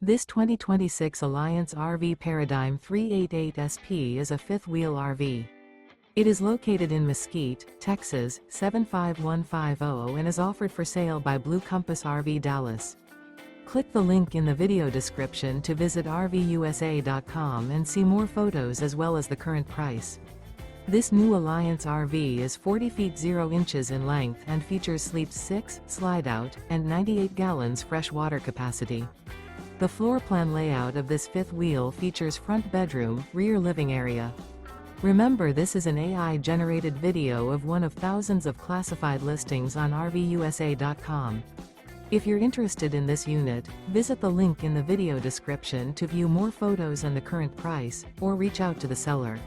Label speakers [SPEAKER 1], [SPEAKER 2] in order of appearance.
[SPEAKER 1] This 2026 Alliance RV Paradigm 388SP is a fifth-wheel RV. It is located in Mesquite, Texas, 75150 and is offered for sale by Blue Compass RV Dallas. Click the link in the video description to visit RVUSA.com and see more photos as well as the current price. This new Alliance RV is 40 feet 0 inches in length and features sleeps 6, slide-out, and 98 gallons fresh water capacity. The floor plan layout of this fifth wheel features front bedroom, rear living area. Remember, this is an AI-generated video of one of thousands of classified listings on RVUSA.com. If you're interested in this unit, visit the link in the video description to view more photos and the current price, or reach out to the seller.